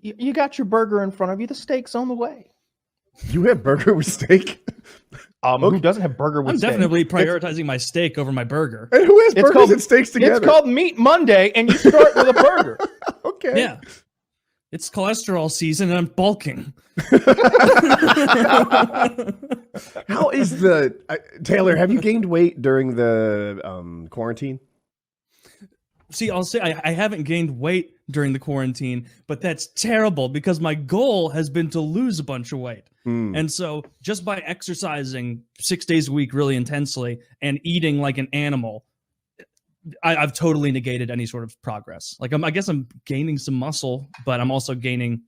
you got your burger in front of you. The steak's on the way. You have burger with steak? Who doesn't have burger with I'm steak? definitely prioritizing my steak over my burger. And who has burgers and steaks together? It's called Meat Monday, and you start with a burger. Okay. Yeah. It's cholesterol season, and I'm bulking. How is Taylor, have you gained weight during the quarantine? See, I'll say I haven't gained weight during the quarantine, but that's terrible because my goal has been to lose a bunch of weight. And so just by exercising 6 days a week really intensely and eating like an animal, I've totally negated any sort of progress. Like I guess I'm gaining some muscle, but I'm also gaining.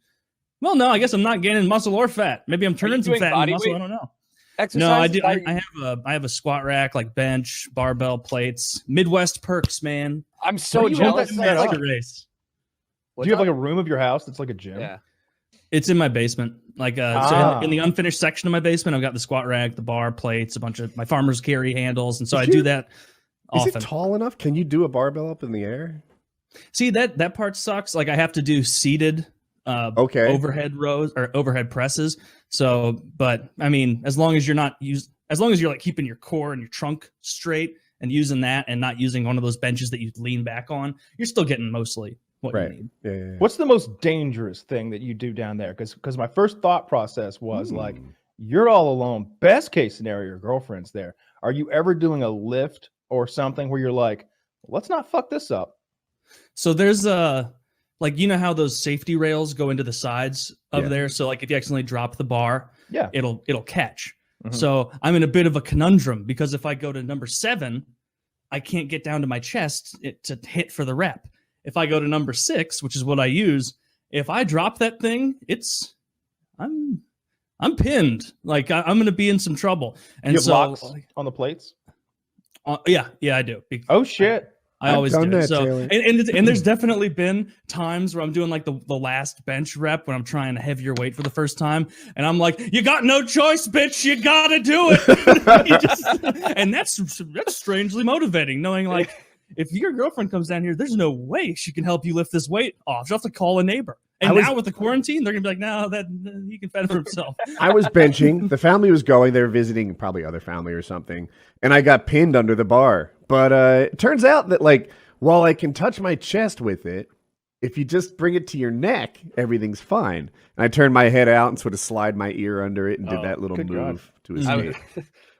Well, no, I guess I'm not gaining muscle or fat. Maybe I'm turning some fat into muscle. Weight? I don't know. Exercise no, I do. I have a squat rack, like bench, barbell, plates, Midwest perks, man. I'm so jealous. Do you have like a room of your house that's like a gym? Yeah. It's in my basement. Like so in the unfinished section of my basement, I've got the squat rack, the bar, plates, a bunch of my farmer's carry handles, and so I do that often. Is it tall enough? Can you do a barbell up in the air? See, that part sucks. Like I have to do seated overhead rows or overhead presses. So, but I mean, as long as you're like keeping your core and your trunk straight and using that and not using one of those benches that you lean back on, you're still getting mostly what you need. Yeah. What's the most dangerous thing that you do down there? Because my first thought process was like, you're all alone. Best case scenario, your girlfriend's there. Are you ever doing a lift or something where you're like, let's not fuck this up? So there's like, you know how those safety rails go into the sides of there? So like if you accidentally drop the bar, it'll catch. Mm-hmm. So I'm in a bit of a conundrum because if I go to number 7, I can't get down to my chest to hit for the rep. If I go to number 6, which is what I use, if I drop that thing, I'm pinned. Like I'm going to be in some trouble. And you have locks on the plates? Yeah, I do. Oh shit. I always do. That, so, and there's definitely been times where I'm doing like the last bench rep when I'm trying a heavier weight for the first time, and I'm like, "You got no choice, bitch. You gotta do it." And that's strangely motivating, knowing like if your girlfriend comes down here, there's no way she can help you lift this weight off. She'll have to call a neighbor. And now with the quarantine, they're gonna be like, "No, that he can fend for himself." I was benching. The family was going. They were visiting probably other family or something, and I got pinned under the bar. But it turns out that like while I can touch my chest with it, if you just bring it to your neck, everything's fine. And I turned my head out and sort of slide my ear under it and did that little move to escape.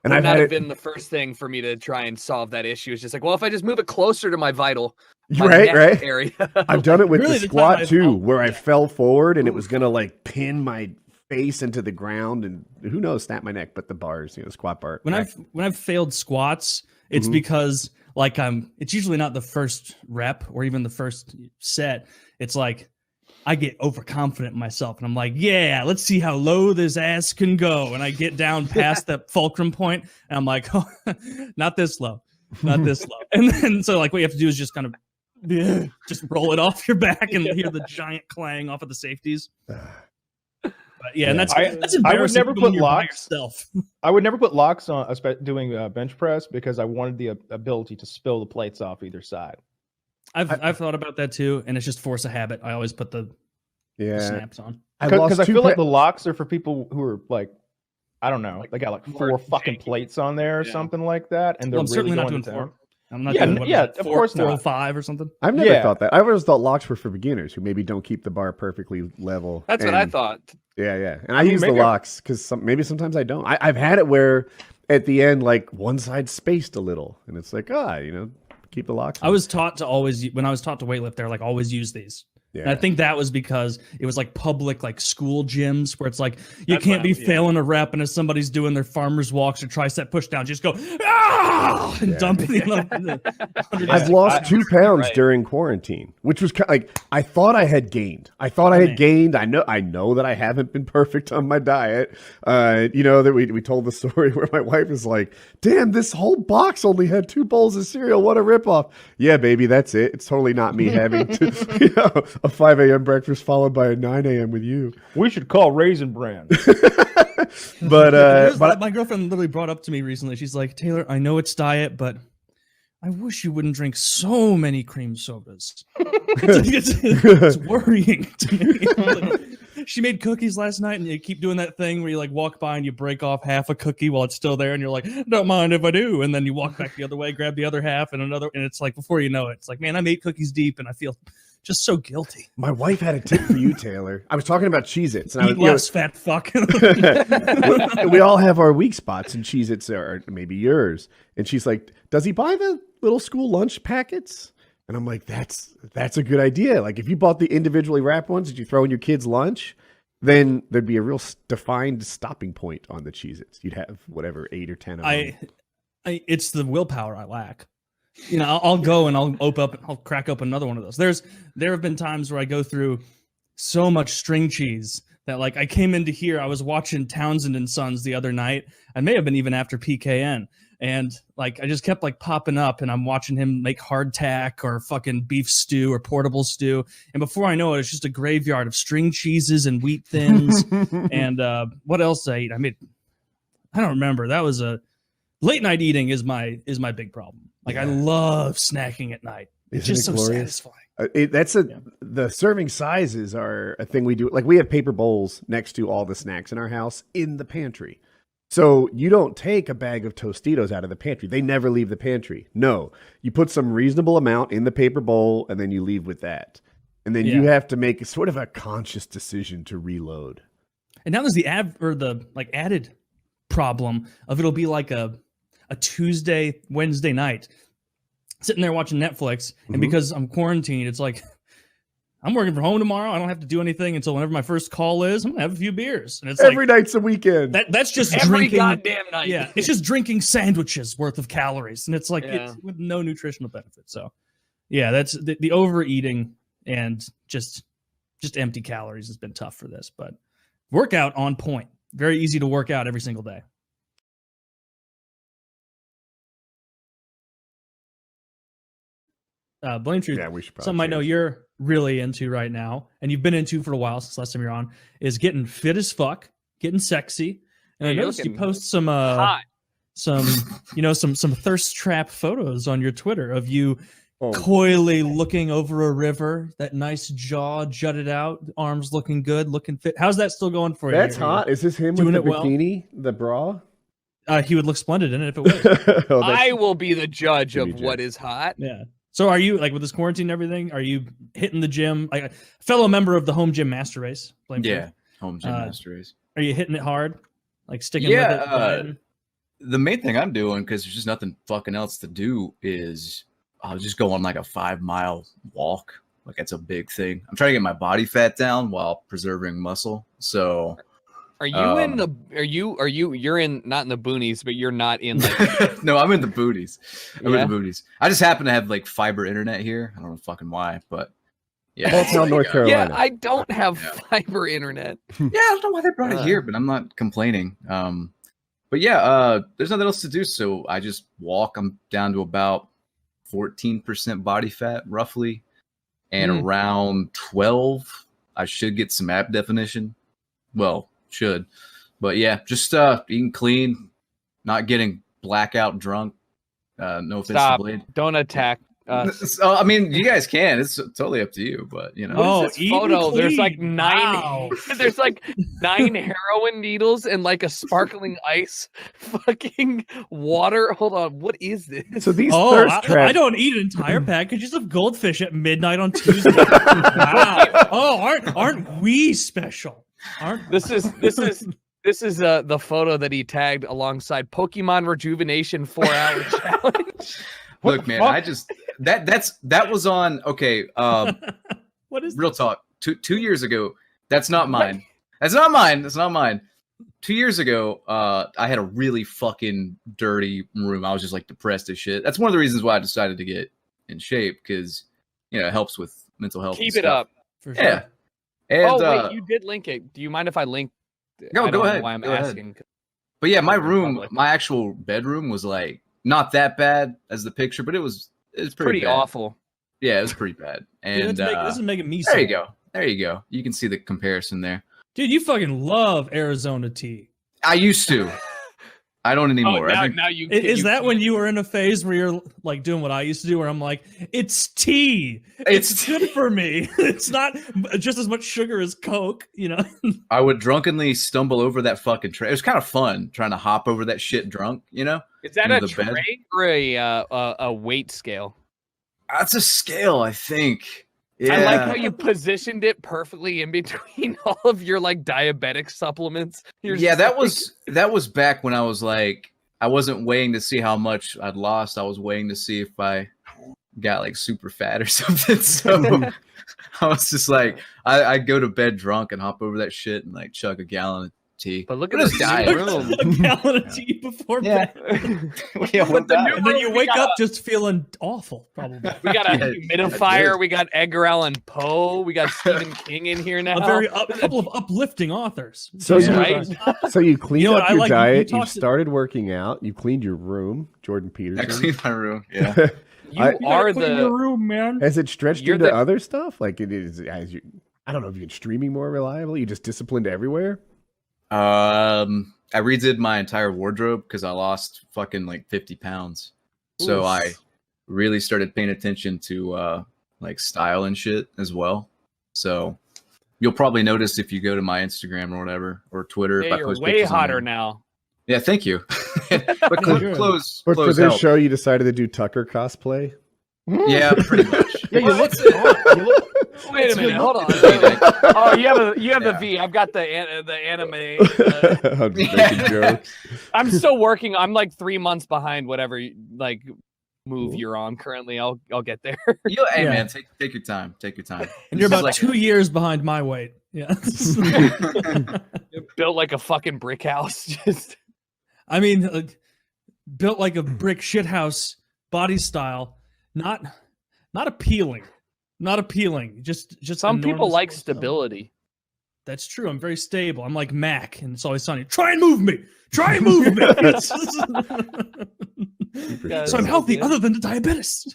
And I've had been the first thing for me to try and solve that issue. It's just like, well, if I just move it closer to my vital. Right. Area. I've done it with the squat too, where I fell forward and it was gonna like pin my face into the ground and who knows, snap my neck. But the bars, squat bar. When I've failed squats, it's because like it's usually not the first rep or even the first set. It's like I get overconfident in myself and I'm like, yeah, let's see how low this ass can go. And I get down past that fulcrum point and I'm like, oh, not this low. Not this low. And then so like what you have to do is just kind of just roll it off your back and hear the giant clang off of the safeties. But yeah, and that's embarrassing. I would never put locks. Yourself. I would never put locks on doing bench press because I wanted the ability to spill the plates off either side. I've thought about that too, and it's just force of habit. I always put the snaps on because I feel like the locks are for people who are like, I don't know, they got like 4 fucking plates on there or something like that, and they're really certainly not doing 4. I'm not doing of course not. 405 or something. I've never thought that. I always thought locks were for beginners who maybe don't keep the bar perfectly level. That's what I thought. Yeah. And I use the locks because maybe sometimes I don't. I've had it where at the end, like one side spaced a little, and it's like, keep the locks on. I was taught to when I was taught to weightlift, they're like, always use these. Yeah. And I think that was because it was like public, like school gyms where it's like you can't be failing a rep, and as somebody's doing their farmer's walks or tricep push down, just go and dump it. I've lost 2 pounds during quarantine, which was like I thought I had gained. I know that I haven't been perfect on my diet. That we told the story where my wife is like, "Damn, this whole box only had 2 bowls of cereal. What a ripoff!" Yeah, baby, that's it. It's totally not me having to, a 5 a.m. breakfast followed by a 9 a.m. with you. We should call Raisin Bran. But my girlfriend literally brought up to me recently. She's like, "Taylor, I know it's diet, but I wish you wouldn't drink so many cream sodas. It's worrying to me. She made cookies last night, and you keep doing that thing where you like walk by and you break off half a cookie while it's still there, and you're like, "Don't mind if I do." And then you walk back the other way, grab the other half, and another, and it's like before you know it, it's like, man, I'm 8 cookies deep, and I feel just so guilty. My wife had a tip for you, Taylor. I was talking about Cheez-Its. And Eat less, fat fuck. We all have our weak spots, and Cheez-Its are maybe yours. And she's like, does he buy the little school lunch packets? And I'm like, that's a good idea. Like, if you bought the individually wrapped ones that you throw in your kids' lunch, then there'd be a real defined stopping point on the Cheez-Its. You'd have whatever 8 or 10 of them. It's the willpower I lack. You know, I'll go and I'll crack up another one of those. There have been times where I go through so much string cheese that, like, I came into here, I was watching Townsend and Sons the other night. I may have been even after PKN. And like, I just kept like popping up, and I'm watching him make hardtack or fucking beef stew or portable stew. And before I know it, it's just a graveyard of string cheeses and wheat thins. And what else I eat? I mean, I don't remember. That was late night eating is my big problem. Like, I love snacking at night. It's just so satisfying. The serving sizes are a thing we do. Like, we have paper bowls next to all the snacks in our house in the pantry. So you don't take a bag of Tostitos out of the pantry. They never leave the pantry. No, you put some reasonable amount in the paper bowl, and then you leave with that. And then you have to make sort of a conscious decision to reload. And now there's the added problem of it'll be like a Tuesday, Wednesday night, sitting there watching Netflix, and because I'm quarantined, it's like, I'm working from home tomorrow. I don't have to do anything until whenever my first call is. I'm gonna have a few beers, and it's every night's a weekend. That's just every drinking, goddamn night. Yeah, it's just drinking sandwiches worth of calories, and it's like it's with no nutritional benefit. So, yeah, that's the overeating and just empty calories has been tough for this. But workout on point, very easy to work out every single day. Blame Truth, something I know you're really into right now, and you've been into for a while since last time you're on, is getting fit as fuck, getting sexy. And I noticed you post some thirst trap photos on your Twitter of you coyly looking over a river, that nice jaw jutted out, arms looking good, looking fit. How's that still going for you? That's hot. Is this him with the bikini, the bra? He would look splendid in it if it was. I will be the judge of what is hot. Yeah. So are you, like, with this quarantine and everything, are you hitting the gym? Like a fellow member of the Home Gym Master Race. Home Gym Master Race. Are you hitting it hard? Like sticking with it? The main thing I'm doing, because there's just nothing fucking else to do, is I'll just go on like a 5-mile walk. Like, that's a big thing. I'm trying to get my body fat down while preserving muscle. So... Are you you're in, not in the boonies, but you're not in like No, I'm in the booties. I'm in the booties. I just happen to have like fiber internet here. I don't know fucking why, but yeah. That's how North Carolina. Yeah, I don't have fiber internet. Yeah, I don't know why they brought it here, but I'm not complaining. But yeah, there's nothing else to do, so I just walk. I'm down to about 14% body fat roughly, and around 12 I should get some ab definition. Well, should, but yeah, just eating clean, not getting blackout drunk. No offense to Blade. Don't attack us. So, I mean, you guys can. It's totally up to you, but you know. Oh, this photo. Clean. There's like 9. Wow. There's like 9 heroin needles and like a sparkling ice, fucking water. Hold on, what is this? So these thirst traps. I don't eat entire packages of goldfish at midnight on Tuesday. Wow. Oh, aren't we special? This is the photo that he tagged alongside Pokemon Rejuvenation 4-hour challenge. Look, man, I just that was on. Okay, what is real talk? 2 years ago, that's not mine. That's not mine. That's not mine. 2 years ago, I had a really fucking dirty room. I was just like depressed as shit. That's one of the reasons why I decided to get in shape, because it helps with mental health. Keep it up. For sure. Yeah. And, wait, you did link it. Do you mind if I link? No, go ahead. Know why I'm asking. But yeah, my room, my actual bedroom was like not that bad as the picture, but it was pretty awful. Yeah, it was pretty bad. And this is making me. There you go. There you go. You can see the comparison there. Dude, you fucking love Arizona tea. I used to. I don't anymore. Now you Is that when you were in a phase where you're like doing what I used to do, where I'm like, it's tea, it's good for me. It's not just as much sugar as Coke, you know. I would drunkenly stumble over that fucking tray. It was kind of fun trying to hop over that shit drunk, you know. Is that into a the bed. tray or a weight scale? That's a scale, I think. Yeah. I like how you positioned it perfectly in between all of your like diabetic supplements. Yeah, that was back when I was like, I wasn't weighing to see how much I'd lost. I was weighing to see if I got like super fat or something. So I was just like, I'd go to bed drunk and hop over that shit and like chug a gallon of tea. But look at What this is diet room. A gallon of tea before bed. Yeah, what diet? And then you We wake got up just feeling awful, probably. We got a Yeah, humidifier. We got Edgar Allan Poe. We got Stephen King in here now. A couple of uplifting authors. So Yeah. Right? So you cleaned You know up what, I your like- you diet. You talked- started working out. You cleaned your room, Jordan I Peterson. cleaned my room. Yeah. You I- are the. room, man. Has it stretched You're into the- other stuff? Like it is. As you, I don't know if you're streaming more reliably. You just disciplined everywhere. I redid my entire wardrobe because I lost fucking like 50 pounds. So Oof. I really started paying attention to like style and shit as well. So you'll probably notice if you go to my Instagram or whatever or Twitter. Hey, if I you're post way pictures on hotter there. now. Yeah, thank you. But Good. clothes But for clothes this help. show, you decided to do Tucker cosplay. Yeah, pretty much. Yeah, you look. Wait a minute. Hold on. Oh, you have the V. I've got the anime. I'm just making jokes. I'm still working. I'm like 3 months behind whatever like move you're on currently. I'll get there. Hey Yeah. man, take your time. Take your time. And you're This is about like- 2 years behind my weight. Yeah. Built like a fucking brick house. Just I mean, built like a brick shithouse body style. Not appealing. Not appealing. Just some people enormous like stuff. stability. That's true. I'm very stable. I'm like Mac, and it's always sunny. Try and move me. Try and move me. Yeah, So I'm that's healthy, good. other than the diabetes.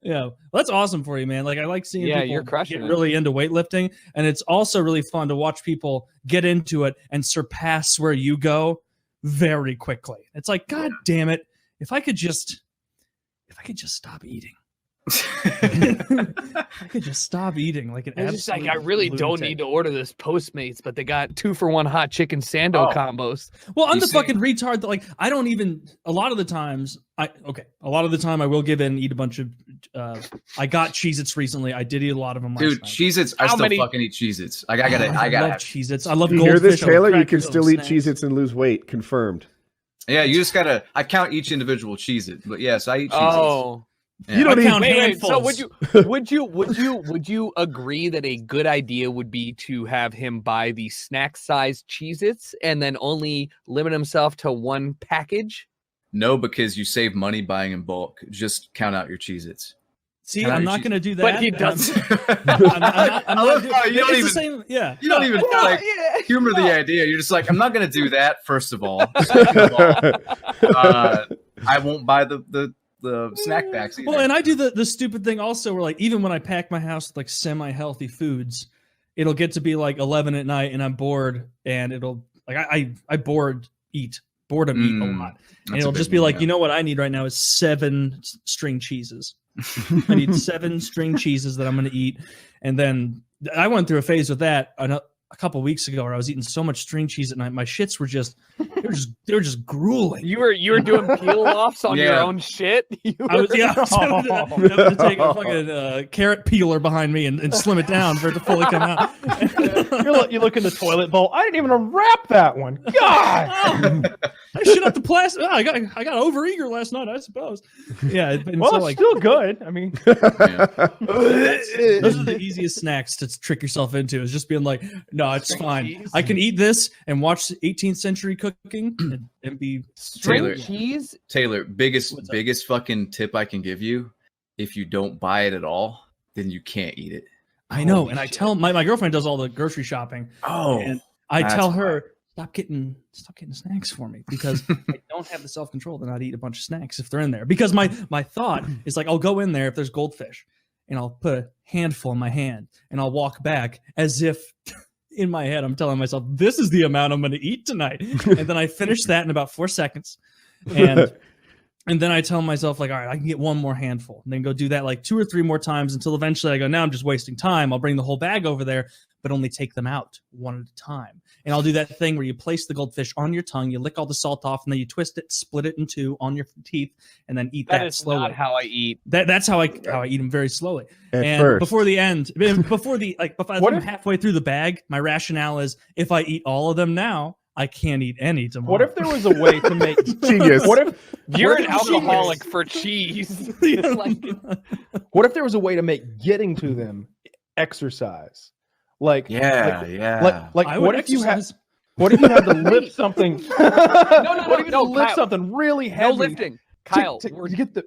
Yeah, well, that's awesome for you, man. Like I like seeing Yeah, people you're crushing get it. really into weightlifting, and it's also really fun to watch people get into it and surpass where you go very quickly. It's like, God damn it! If I could just stop eating. I could just stop eating like an It's just like absolute I really don't lunatic. need to order this Postmates, but they got 2-for-1 hot chicken sando Oh. combos. Well, I'm You the see- fucking retard that like I don't even a lot of the time I will give in and eat a bunch of I got Cheez-Its recently. I did eat a lot of them last Dude, night. Cheez-Its, I How still many- fucking eat Cheez-Its. Like, I love gotta. Cheez-Its. I love You goldfish. hear this, I love Taylor? You crackers, can I still love eat snacks. Cheez-Its and lose weight. Confirmed. Yeah, you just gotta. I count each individual Cheez-It, but yes, I eat Cheez-Its. Oh, Yeah. You don't I eat. count wait. So handfuls. would you agree that a good idea would be to have him buy the snack size Cheez-Its and then only limit himself to one package? No, because you save money buying in bulk. Just count out your Cheez-Its. See, Count out I'm your not Cheez- going to do that. But he and does. I'm not I love doing- how you don't it's even. the same. Yeah. You don't even No, like yeah. humor the idea. You're just like, I'm not gonna do that. First of all, second of all, I won't buy the snack packs either. Well, and I do the stupid thing also where like even when I pack my house with like semi-healthy foods, it'll get to be like 11 at night and I'm bored and it'll like I boredom eat a lot. And That's a it'll big just be one, like, yeah. you know what I need right now is 7 string cheeses. I need 7 string cheeses that I'm going to eat. And then I went through a phase with that a couple weeks ago where I was eating so much string cheese at night. My shits were they were just grueling. You were doing peel offs on your Yeah. own shit. I was having to take a fucking carrot peeler behind me and slim it down for it to fully come out. You look in the toilet bowl. I didn't even unwrap that one. God. I shit out the plastic. I got overeager last night, I suppose. Yeah, it's been Well, so it's like still good. I mean, those are the easiest snacks to trick yourself into. Is just being like, no, it's String fine. cheese? I can eat this and watch 18th century cooking and be String Taylor. cheese? Taylor, What's up? biggest fucking tip I can give you: if you don't buy it at all, then you can't eat it. I know, Holy and I shit. tell my girlfriend does all the grocery shopping. Oh, And I that's tell her, stop getting snacks for me because I don't have the self-control to not eat a bunch of snacks if they're in there. Because my thought is like, I'll go in there if there's goldfish and I'll put a handful in my hand and I'll walk back as if in my head, I'm telling myself, this is the amount I'm going to eat tonight. And then I finish that in about 4 seconds. And then I tell myself, like, all right, I can get one more handful, and then go do that like 2 or 3 more times until eventually I go, now I'm just wasting time. I'll bring the whole bag over there, but only take them out one at a time. And I'll do that thing where you place the goldfish on your tongue, you lick all the salt off, and then you twist it, split it in 2 on your teeth, and then eat that slowly. Not how I eat. That's how I eat them, very slowly. At first. Before the end, if I'm halfway through the bag, my rationale is if I eat all of them now, I can't eat any tomorrow. What if there was a way to make Genius. What if You're an alcoholic for cheese? what if there was a way to make getting to them exercise? Like Yeah. Like I what would if you had exercise. what if you had to lift something? What if you had to lift Kyle. something really heavy? No lifting, Kyle. You get the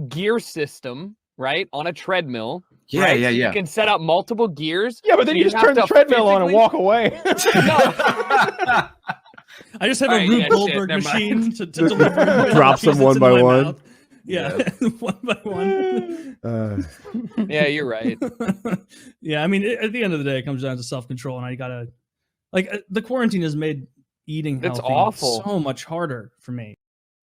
Gear system, right, on a treadmill. Yeah, right? yeah, So yeah. You can set up multiple gears. yeah, but then you just have turn the to treadmill on and physically- walk away. No. I just have All a right, Rube yeah, Goldberg shit, never mind. machine to deliver. Drops them pieces one in by my one. mouth. Yeah, one by one. Yeah, you're right. Yeah, I mean, at the end of the day, it comes down to self-control, and I gotta, like, the quarantine has made eating It's healthy awful. so much harder for me.